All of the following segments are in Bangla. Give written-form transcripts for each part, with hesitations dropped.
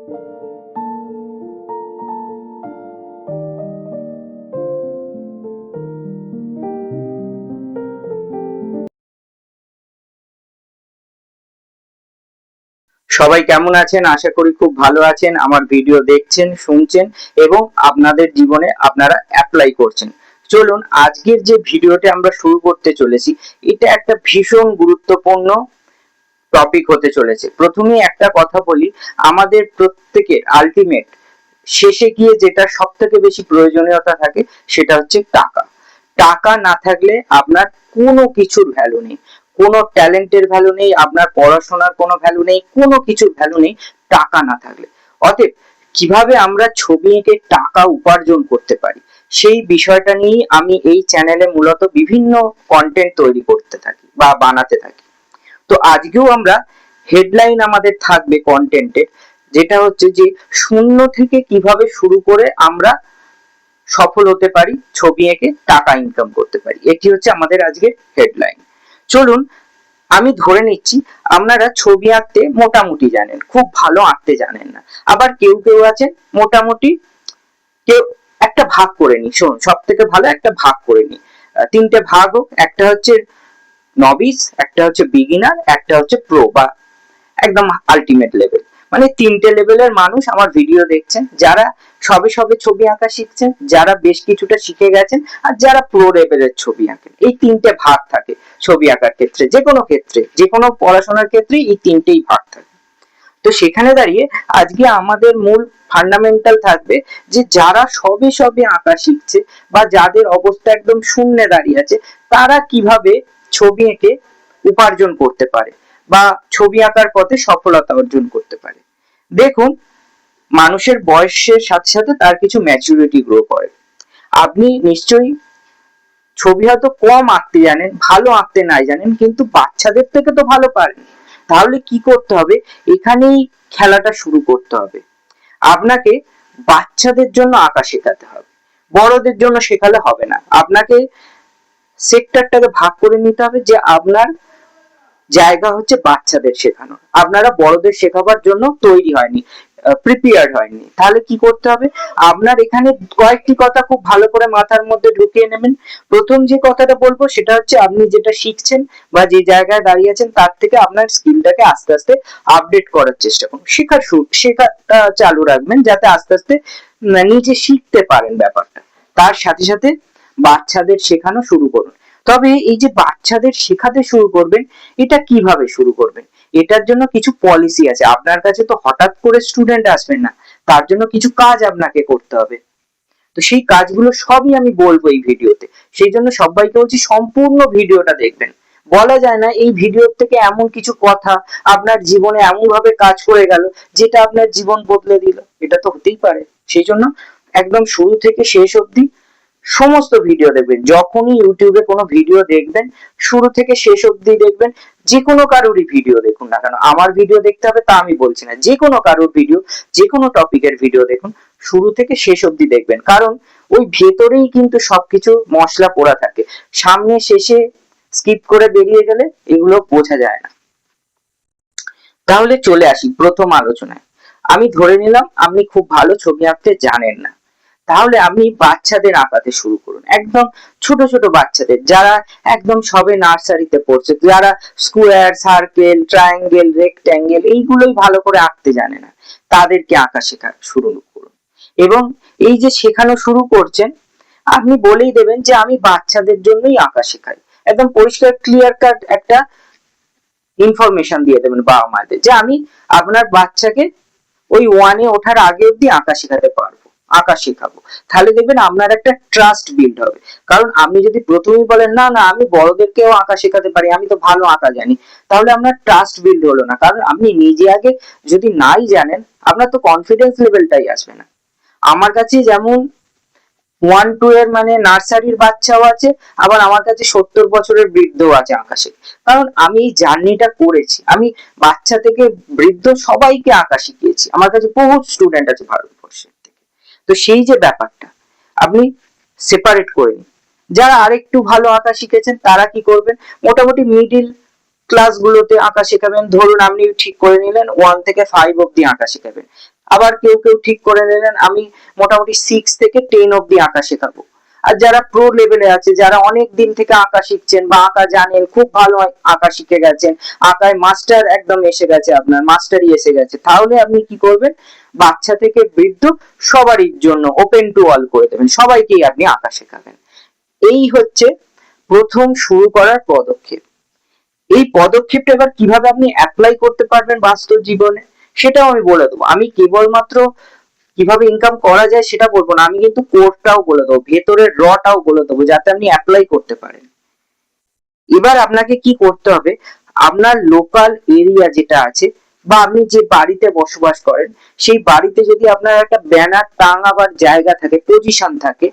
সবাই কেমন আছেন? আশা করি খুব ভালো আছেন। আমার ভিডিও দেখছেন, শুনছেন এবং আপনাদের জীবনে আপনারা অ্যাপ্লাই করছেন। চলুন আজকের যে ভিডিওটা আমরা শুরু করতে চলেছি, এটা একটা ভীষণ গুরুত্বপূর্ণ টপিক হতে চলেছে। প্রথমে একটা কথা বলি, আমাদের প্রত্যেকের আলটিমেট শেষে গিয়ে যেটা সব থেকে বেশি প্রয়োজনীয়তা থাকে সেটা হচ্ছে টাকা। টাকা না থাকলে আপনার কোনো কিছুর ভ্যালু নেই, কোনো ট্যালেন্টের ভ্যালু নেই, আপনার পড়াশোনার কোনো ভ্যালু নেই, কোনো কিছুর ভ্যালু নেই টাকা না থাকলে। অতএব কিভাবে আমরা ছবি এঁকে টাকা উপার্জন করতে পারি সেই বিষয়টা নিয়ে আমি এই চ্যানেলে মূলত বিভিন্ন কন্টেন্ট তৈরি করতে থাকি বা বানাতে থাকি। তো আজকেও আমরা হেডলাইন আমাদের থাকবে কন্টেন্টের, যেটা হচ্ছে যে শূন্য থেকে কিভাবে শুরু করে আমরা সফল হতে পারি, ছবি এঁকে টাকা ইনকাম করতে পারি। এটি হচ্ছে আমাদের আজকের হেডলাইন। চলুন, আমি ধরে নিচ্ছি আপনারা ছবি আঁকতে মোটামুটি জানেন, খুব ভালো আঁকতে জানেন না। আবার কেউ কেউ আছেন মোটামুটি, কেউ একটা ভাগ করে নি। শোন, সব থেকে ভালো একটা ভাগ করে নি, তিনটে ভাগ হোক। একটা হচ্ছে নবিস, একটা হচ্ছে বিগিনার, একটা হচ্ছে প্রো বা একদম আলটিমেট লেভেল। মানে তিনটে লেভেলের মানুষ আমার ভিডিও দেখছেন, যারা সবে সবে ছবি আঁকা শিখছেন, যারা বেশ কিছুটা শিখে গেছেন, আর যারা প্রো লেভেলের ছবি আঁকেন। এই তিনটে ভাগ থাকে ছবি আঁকার ক্ষেত্রে, যে কোনো ক্ষেত্রে, যে কোনো পড়াশোনার ক্ষেত্রে এই তিনটেই ভাগ থাকে। তো সেখানে দাঁড়িয়ে আজকে আমাদের মূল ফান্ডামেন্টাল থাকবে যে যারা সবে সবে আঁকা শিখছে বা যাদের অবস্থা একদম শূন্যে দাঁড়িয়ে আছে, তারা কিভাবে ছবি এঁকে উপার্জন করতে পারে বা ছবি আঁকার পথে সফলতা অর্জন করতে পারে। দেখুন, মানুষের বয়সের সাথে সাথে তার কিছু ম্যাচুরিটি গ্রো করে। আপনি নিশ্চয়ই ছবি হয়তো কম আঁকতে জানেন, ভালো আঁকতে নাই জানেন, কিন্তু বাচ্চাদের থেকে তো ভালো পারেন। তাহলে কি করতে হবে? এখানেই খেলাটা শুরু করতে হবে। আপনাকে বাচ্চাদের জন্য আঁকা শেখাতে হবে, বড়দের জন্য শেখালে হবে না। আপনাকে সেক্টরটাকে ভাগ করে নিতে হবে যে আপনার জায়গা হচ্ছে বাচ্চাদের শেখানো, আপনারা বড়দের শেখাবার জন্য তৈরি হয়নি, প্রিপেয়ার্ড হয়নি। তাহলে কি করতে হবে? আপনার এখানে কয়েকটি কথা খুব ভালো করে মাথার মধ্যে ঢুকিয়ে নেবেন। প্রথম যে কথাটা বলবো সেটা হচ্ছে, আপনি যেটা শিখছেন বা যে জায়গায় দাঁড়িয়ে আছেন তার থেকে আপনার স্কিলটাকে আস্তে আস্তে আপডেট করার চেষ্টা করুন। শেখাটা চালু রাখবেন যাতে আস্তে আস্তে নিজে শিখতে পারেন ব্যাপারটা। তার সাথে সাথে বাচ্চাদের শেখানো শুরু করুন। তবে এই যে বাচ্চাদের শেখাতে শুরু করবেন, এটা কিভাবে শুরু করবেন? এটার জন্য কিছু পলিসি আছে। আপনার কাছে তো হঠাৎ করে স্টুডেন্ট আসবেন না, তার জন্য কিছু কাজ আপনাকে করতে হবে। তো সেই কাজগুলো সবই আমি বলবো এই ভিডিওতে। সেই জন্য সবাইকে বলছি সম্পূর্ণ ভিডিওটা দেখবেন। বলা যায় না এই ভিডিওর থেকে এমন কিছু কথা আপনার জীবনে এমন ভাবে কাজ করে গেল যেটা আপনার জীবন বদলে দিল, এটা তো হতেই পারে। সেই জন্য একদম শুরু থেকে শেষ অবধি সমস্ত ভিডিও দেখবেন। যখনই ইউটিউবে কোনো ভিডিও দেখবেন, শুরু থেকে শেষ অবধি দেখবেন। যে কোনো কারোরই ভিডিও দেখুন না কেন, আমার ভিডিও দেখতে হবে তা আমি বলছি না, যে কোনো কারোর ভিডিও, যে কোনো টপিকের ভিডিও দেখুন, শুরু থেকে শেষ অবধি দেখবেন। কারণ ওই ভেতরেই কিন্তু সবকিছু মশলা পোড়া থাকে, সামনে শেষে স্কিপ করে বেরিয়ে গেলে এগুলো বোঝা যায় না। তাহলে চলে আসি প্রথম আলোচনায়। আমি ধরে নিলাম আপনি খুব ভালো ছবি আঁকতে জানেন না, তাহলে আপনি বাচ্চাদের আঁকাতে শুরু করুন। একদম ছোট ছোট বাচ্চাদের, যারা একদম সবে নার্সারিতে পড়ছে, যারা স্কোয়ার, সার্কেল, ট্রায়াঙ্গেল, রেক্ট্যাঙ্গেল এইগুলোই ভালো করে আঁকতে জানে না, তাদেরকে আঁকা শেখা শুরু করুন। এবং এই যে শেখানো শুরু করছেন, আপনি বলেই দেবেন যে আমি বাচ্চাদের জন্যই আঁকা শেখাই। একদম পরিষ্কার ক্লিয়ার কাট একটা ইনফরমেশন দিয়ে দেবেন বাবা মাদের, যে আমি আপনার বাচ্চাকে ওই ওয়ানে ওঠার আগে অব্দি আঁকা শেখাতে পারবো, আঁকা শেখাবো। তাহলে দেখবেন আপনার একটা ট্রাস্ট বিল্ড হবে। কারণ আপনি যদি প্রথমেই বলেন না না আমি বড়দেরকেও আঁকা শেখাতে পারি, আমি তো ভালো আঁকা জানি, তাহলে আপনার ট্রাস্ট বিল্ড হলো না। কারণ আপনি নিজে আগে যদি নাই জানেন, আপনার তো কনফিডেন্স লেভেলটাই আসবে না। আমার কাছে যেমন 1-2 এর মানে নার্সারির বাচ্চাও আছে, আবার আমার কাছে 70 বছরের বৃদ্ধও আছে আঁকা শেখে। কারণ আমি এই জার্নিটা করেছি, আমি বাচ্চা থেকে বৃদ্ধ সবাইকে আঁকা শিখিয়েছি। আমার কাছে বহু স্টুডেন্ট আছে ভারতবর্ষের থেকে। তো সেই যে ব্যাপারটা আপনি সেপারেট করে নিন। যারা আরেকটু ভালো আঁকা শিখেছেন তারা কি করবেন, মোটামুটি মিডিল ক্লাস গুলোতে আঁকা শেখাবেন। ধরুন আপনি ঠিক করে নিলেন 1 থেকে 5 অব্দি আঁকা শেখাবেন। আবার কেউ কেউ ঠিক করে নিলেন আমি মোটামুটি 6 থেকে 10 অব্দি আঁকা শেখাবো। আর যারা প্রো লেভেলে আছে, যারা অনেক দিন থেকে আঁকা শিখছেন বা আঁকা জানেন, খুব ভালো আঁকা শিখে গেছেন, আঁকায় মাস্টার একদম এসে গেছে, আপনার মাস্টারই এসে গেছে, তাহলে আপনি কি করবেন, বাচ্চা থেকে বৃদ্ধ সবারই জন্য ওপেন টু অল করে দেবেন, সবাইকেই আপনি আঁকা শেখাবেন। এই হচ্ছে প্রথম শুরু করার পদক্ষেপ। এই পদক্ষেপটা এবার কিভাবে আপনি অ্যাপ্লাই করতে পারবেন বাস্তব জীবনে সেটাও আমি বলে দেবো। আমি কেবলমাত্র কিভাবে ইনকাম করা যায় সেটা বলবো না, আমি কিন্তু কোর্সটাও বলে দেবো, ভেতরের রটাও বলে দেবো, যাতে আপনি অ্যাপ্লাই করতে পারেন। এবার আপনাকে কি করতে হবে, আপনার লোকাল এরিয়া যেটা আছে বা আপনি যে বাড়িতে বসবাস করেন সেই বাড়িতে যদি আপনার একটা ব্যানার টাঙাবার জায়গা থাকে, পজিশন থাকে,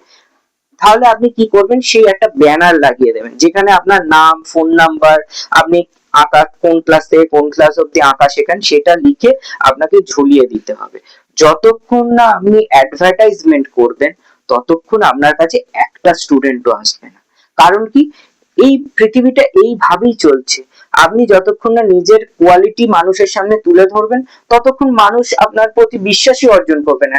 তাহলে আপনি কি করবেন, সেই একটা ব্যানার লাগিয়ে দেবেন যেখানে আপনার নাম, ফোন নাম্বার, আপনি আঁকা কোন ক্লাস থেকে কোন ক্লাস অব্দি আঁকা শেখান সেটা লিখে আপনাকে ঝুলিয়ে দিতে হবে। যতক্ষণ না আপনি অ্যাডভার্টাইজমেন্ট করবেন ততক্ষণ আপনার কাছে একটা স্টুডেন্টও আসবে না। কারণ কি, এই পৃথিবীটা এইভাবেই চলছে। আপনি যতক্ষণ না নিজের কোয়ালিটি মানুষের সামনে তুলে ধরবেন ততক্ষণ মানুষ আপনার প্রতি বিশ্বাসই অর্জন করবে না,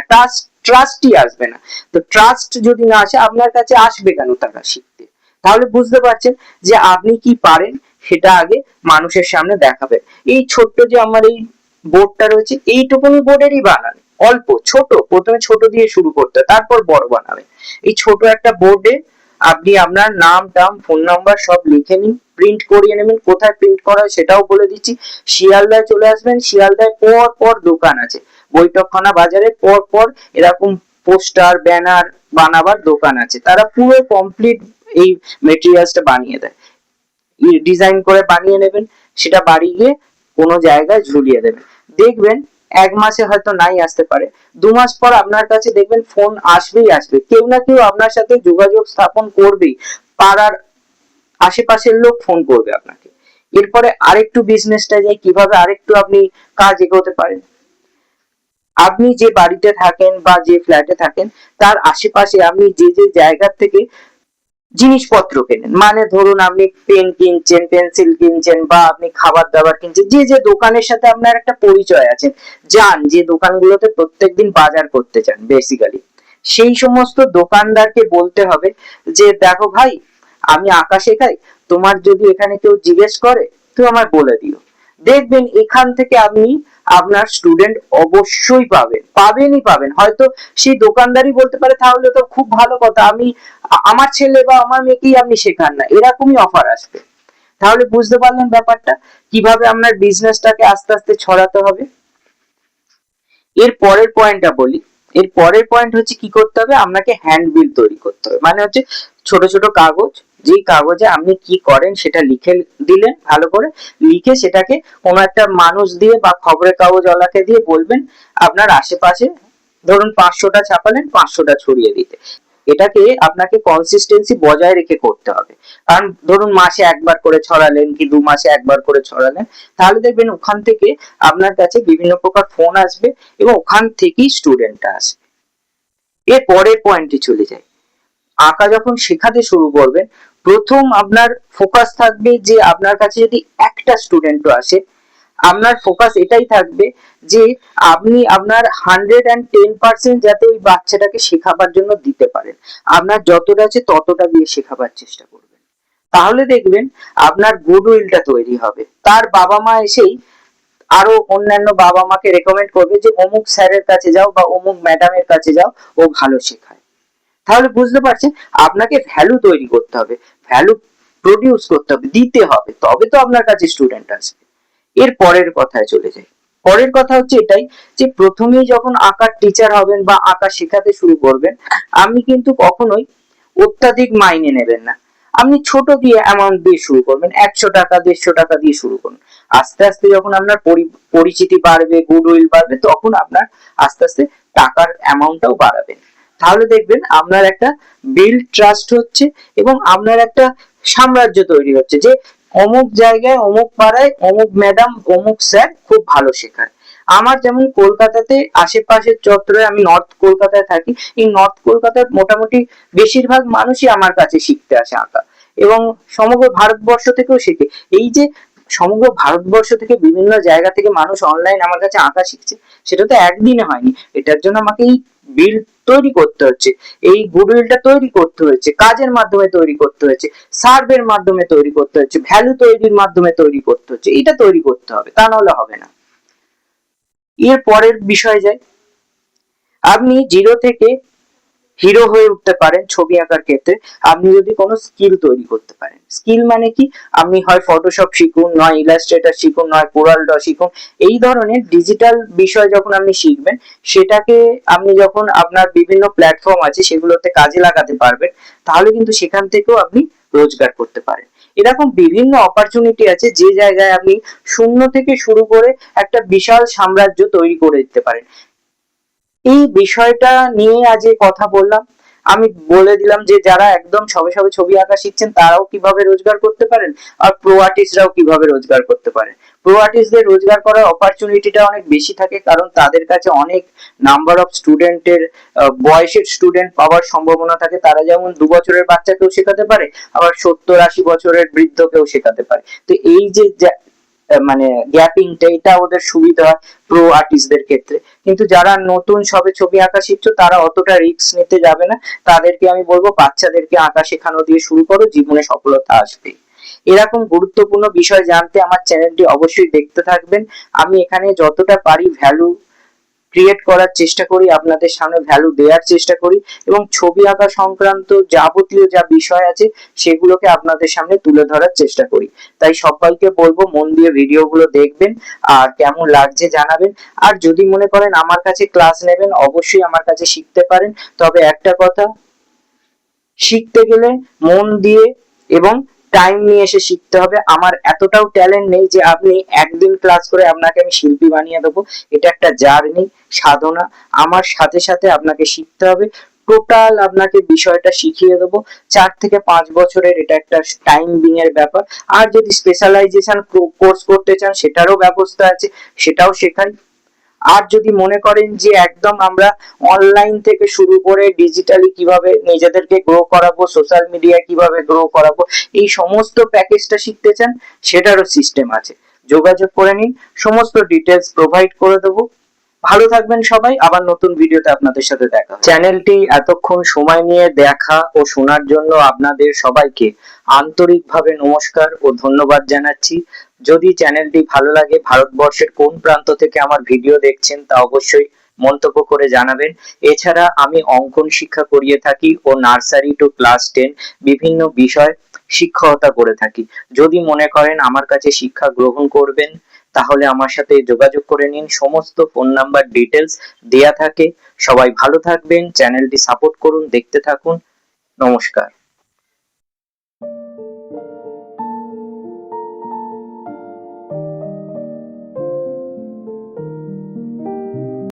ট্রাস্টই আসবে না। তো ট্রাস্ট যদি না আসে, আপনার কাছে আসবে কেন তারা শিখতে? তাহলে বুঝতে পারছেন যে আপনি কি পারেন সেটা আগে মানুষের সামনে দেখাবেন। এই ছোট্ট যে আমার এই বোর্ডটা রয়েছে, এইটুকুনি বোর্ডেরই বানান, অল্প ছোট, প্রথমে ছোট দিয়ে শুরু করতে তারপর বড় বানাবে। এই ছোট একটা বোর্ডে আপনি আপনার নাম টাম ফোন নাম্বার সব লিখে নিন, প্রিন্ট করিয়ে নেবেন। কোথায় প্রিন্ট করা হয় সেটাও বলে দিচ্ছি। শিয়ালদায় চলে আসবেন, শিয়ালদায় পর পর দোকান আছে, বৈঠকখানা বাজারে পর পর এরকম পোস্টার ব্যানার বানাবার দোকান আছে, তারা পুরো কমপ্লিট এই মেটেরিয়ালসটা বানিয়ে দেয়। ডিজাইন করে বানিয়ে নেবেন, সেটা বাড়ি গিয়ে কোনো জায়গায় ঝুলিয়ে দেবেন। দেখবেন 1 মাসে হয়তো নাই আসতে পারে, 2 মাস পর আপনার কাছে দেখবেন ফোন আসবেই আসবে, কেউ না কেউ আপনার সাথে যোগাযোগ স্থাপন করবেই, পাড়ার আশেপাশের লোক ফোন করবে আপনাকে। এরপরে আরেকটু বিজনেসটা যাই, কিভাবে আরেকটু আপনি কাজ এগোতে পারেন। আপনি যে বাড়িতে থাকেন বা যে ফ্ল্যাটে থাকেন তার আশেপাশে আপনি যে যে জায়গা থেকে জিনিসপত্র কেনেন, মানে ধরুন আপনি পেন কিনছেন, পেন্সিল কিনছেন বা আপনি খাবার দাবার কিনছেন, যে যে দোকানের সাথে আপনার একটা পরিচয় আছে, যান যে দোকানগুলোতে প্রত্যেকদিন বাজার করতে চান বেসিক্যালি, সেই সমস্ত দোকানদারকে বলতে হবে যে দেখো ভাই, আমি আঁকা শেখাই, তোমার যদি এখানে কেউ জিজ্ঞেস করে তো আমায় বলে দিও। দেখবেন এখান থেকে আপনি আপনার স্টুডেন্ট অবশ্যই পাবেনই পাবেন। হয়তো সেই দোকানদারই বলতে পারে তাহলে তো খুব ভালো কথা, আমি আমার ছেলে বা আমার মেয়েকেই আপনি শেখান না, এরকমই অফার আসবে। তাহলে বুঝতে পারলেন ব্যাপারটা, কিভাবে আপনার বিজনেসটাকে আস্তে আস্তে ছড়াতে হবে। এর পরের পয়েন্টটা বলি। এর পরের পয়েন্ট হচ্ছে কি করতে হবে, আপনাকে হ্যান্ডবিল তৈরি করতে হবে, মানে হচ্ছে ছোট ছোট কাগজ, যেই কাগজে আপনি কি করেন সেটা লিখে দিলেন, ভালো করে লিখে সেটাকে কোনো একটা মানুষ দিয়ে বা খবরের কাগজওয়ালাকে দিয়ে বলবেন আপনার আশেপাশে, ধরুন 500টা ছাপালেন, 500টা ছড়িয়ে দিতে। এটাকে আপনাকে কনসিস্টেন্সি বজায় রেখে করতে হবে। কারণ ধরুন মাসে একবার করে ছড়ালেন কি 2 মাসে একবার করে ছড়ালেন, তাহলে দেখবেন ওখান থেকে আপনার কাছে বিভিন্ন প্রকার ফোন আসবে এবং ওখান থেকেই স্টুডেন্টরা আসবে। এর পরের পয়েন্টে চলে যায়, আঁকা যখন শেখাতে শুরু করবেন প্রথম আপনার ফোকাস থাকবে যে আপনার কাছে যদি একটা স্টুডেন্টও আসে, আপনার ফোকাস এটাই থাকবে যে আপনি আপনার 110% যাতে ওই বাচ্চাটাকে শেখাবার জন্য দিতে পারেন, আপনার যতটা আছে ততটা দিয়ে শেখাবার চেষ্টা করবেন। তাহলে দেখবেন আপনার গুডউইলটা তৈরি হবে, তার বাবা মা এসেই আরো অন্যান্য বাবা মাকে রেকমেন্ড করবে যে অমুক স্যারের কাছে যাও বা অমুক ম্যাডামের কাছে যাও, ও ভালো শেখায়। তাহলে বুঝতে পারছেন আপনাকে ভ্যালু তৈরি করতে হবে, ভ্যালু প্রডিউস করতে হবে, দিতে হবে, তবে তো আপনার কাছে স্টুডেন্ট আসবে। এর পরের কথায় চলে যাই। পরের কথা হচ্ছে এটাই যে প্রথমেই যখন আঁকার টিচার হবেন বা আঁকা শেখাতে শুরু করবেন, আপনি কিন্তু কখনোই অত্যাধিক মাইনে নেবেন না। আপনি ছোট দিয়ে অ্যামাউন্ট দিয়ে শুরু করবেন, 100 টাকা 150 টাকা দিয়ে শুরু করুন। আস্তে আস্তে যখন আপনার পরিচিতি বাড়বে, গুডউইল বাড়বে, তখন আপনার আস্তে আস্তে টাকার অ্যামাউন্টটাও বাড়াবেন। তাহলে দেখবেন আপনার একটা বিল্ড ট্রাস্ট হচ্ছে এবং আপনার একটা সাম্রাজ্য তৈরি হচ্ছে যে অমুক জায়গায় অমুক পাড়ায় অমুক ম্যাডাম অমুক স্যার খুব ভালো শেখায়। আমার যেমন কলকাতাতে আশেপাশের চত্বরে, আমি নর্থ কলকাতায় থাকি, এই নর্থ কলকাতার মোটামুটি বেশিরভাগ মানুষই আমার কাছে শিখতে আসে আঁকা এবং সমগ্র ভারতবর্ষ থেকেও শেখে। এই যে সমগ্র ভারতবর্ষ থেকে বিভিন্ন জায়গা থেকে মানুষ অনলাইন আমার কাছে আঁকা শিখছে, সেটা তো একদিনে হয়নি। এটার জন্য আমাকে এই বিল তৈরি করতে হচ্ছে, এই গুডউইলটা তৈরি করতে হয়েছে, কাজের মাধ্যমে তৈরি করতে হয়েছে, সার্ভের মাধ্যমে তৈরি করতে হচ্ছে, ভ্যালু তৈরির মাধ্যমে তৈরি করতে হচ্ছে। এটা তৈরি করতে হবে, তা নাহলে হবে না। এর পরের বিষয় যাই, আপনি জিরো থেকে হিরো হয়ে উঠতে পারেন ছবি আঁকার ক্ষেত্রে আপনি যদি কোনো স্কিল তৈরি করতে পারেন। স্কিল মানে কি, আপনি হয় ফটোশপ শিখুন, নয় ইলাস্ট্রেটর শিখুন, নয় কোরাল ড্র শিখুন। এই ধরনের ডিজিটাল বিষয় যখন আপনি শিখবেন, সেটাকে আপনি যখন আপনার বিভিন্ন প্ল্যাটফর্ম আছে সেগুলোতে কাজে লাগাতে পারবেন, তাহলে কিন্তু সেখান থেকেও আপনি রোজগার করতে পারেন। এরকম বিভিন্ন অপরচুনিটি আছে, যে জায়গায় আপনি শূন্য থেকে শুরু করে একটা বিশাল সাম্রাজ্য তৈরি করে দিতে পারেন। এই বিষয়টা নিয়ে আজ কথা বললাম। আমি বলে দিলাম যে যারা একদম সবে সবে ছবি আঁকা শিখছেন তারাও কিভাবে রোজগার করতে পারেন, আর প্রো আর্টিস্টরাও কিভাবে রোজগার করতে পারেন। প্রো আর্টিস্টদের রোজগার করার অপরচুনিটিটা অনেক বেশি থাকে, কারণ তাদের কাছে অনেক নাম্বার অফ স্টুডেন্টের বয়সের স্টুডেন্ট পাওয়ার সম্ভাবনা থাকে। তারা যেমন 2 বছরের বাচ্চাকেও শেখাতে পারে, আবার 70-80 বছরের বৃদ্ধকেও শেখাতে পারে। তো এই যে মানে গ্যাপিংটা, এটা ওদের সুবিধা হয় প্রো আর্টিস্টদের ক্ষেত্রে। কিন্তু যারা নতুন সবে ছবি আঁকা শিখছো তারা অতটা রিস্ক নিতে যাবে না। তাদেরকে আমি বলবো বাচ্চাদেরকে আঁকা শেখানো দিয়ে শুরু করো, জীবনে সফলতা আসবে। এরকম গুরুত্বপূর্ণ বিষয় জানতে আমার চ্যানেলটি অবশ্যই দেখতে থাকবেন। আমি এখানে যতটা পারি ভ্যালু ক্রিয়েট করার চেষ্টা করি, আপনাদের সামনে ভ্যালু দেওয়ার চেষ্টা করি, এবং ছবি আঁকা সংক্রান্ত যাবতীয় যা বিষয় আছে সেগুলোকে আপনাদের সামনে তুলে ধরার চেষ্টা করি। তাই সবাইকে বলবো মন দিয়ে ভিডিওগুলো দেখবেন আর কেমন লাগছে জানাবেন। আর যদি মনে করেন আমার কাছে ক্লাস নেবেন, অবশ্যই আমার কাছে শিখতে পারেন। তবে একটা কথা, শিখতে গেলে মন দিয়ে এবং টাইম নিয়ে এসে শিখতে হবে। আমার এতটাও ট্যালেন্ট নেই যে আপনি একদিন ক্লাস করে আপনাকে আমি শিল্পী বানিয়ে দেবো। এটা একটা জার্নি, সাধনা। আমার সাথে সাথে আপনাকে শিখতে হবে, টোটাল আপনাকে বিষয়টা শিখিয়ে দেবো। 4 থেকে 5 বছরের এটা একটা টাইমিং এর ব্যাপার। আর যদি স্পেশালাইজেশন কোর্স করতে চান সেটারও ব্যবস্থা আছে, সেটাও শেখাই। আর যদি মনে করেন যে একদম আমরা অনলাইন থেকে শুরু করে ডিজিটালি কিভাবে নিজেদেরকে গ্রো করাবো, সোশ্যাল মিডিয়া কিভাবে গ্রো করাবো, এই সমস্ত প্যাকেজটা শিখতে চান, সেটারও সিস্টেম আছে। যোগাযোগ করে নিন, সমস্ত ডিটেলস প্রোভাইড করে দেবো। ভালো থাকবেন সবাই, আবার নতুন ভিডিওতে আপনাদের সাথে দেখা হবে। চ্যানেলটি এতক্ষণ সময় নিয়ে দেখা ও শোনার জন্য আপনাদের সবাইকে আন্তরিকভাবে নমস্কার ও ধন্যবাদ জানাচ্ছি। যদি চ্যানেলটি ভালো লাগে, ভারতবর্ষের কোন প্রান্ত থেকে আমার ভিডিও দেখছেন তা অবশ্যই মন্তব্য করে জানাবেন। এছাড়া আমি অঙ্কন শিক্ষা করিয়ে থাকি ও নার্সারি টু ক্লাস 10 বিভিন্ন বিষয় শিক্ষকতা করে থাকি। যদি মনে করেন আমার কাছে শিক্ষা গ্রহণ করবেন, তাহলে আমার সাথে যোগাযোগ করে নিন। সমস্ত ফোন নাম্বার ডিটেলস দেয়া থাকে। সবাই ভালো থাকবেন, চ্যানেলটি সাপোর্ট করুন, দেখতে থাকুন। নমস্কার।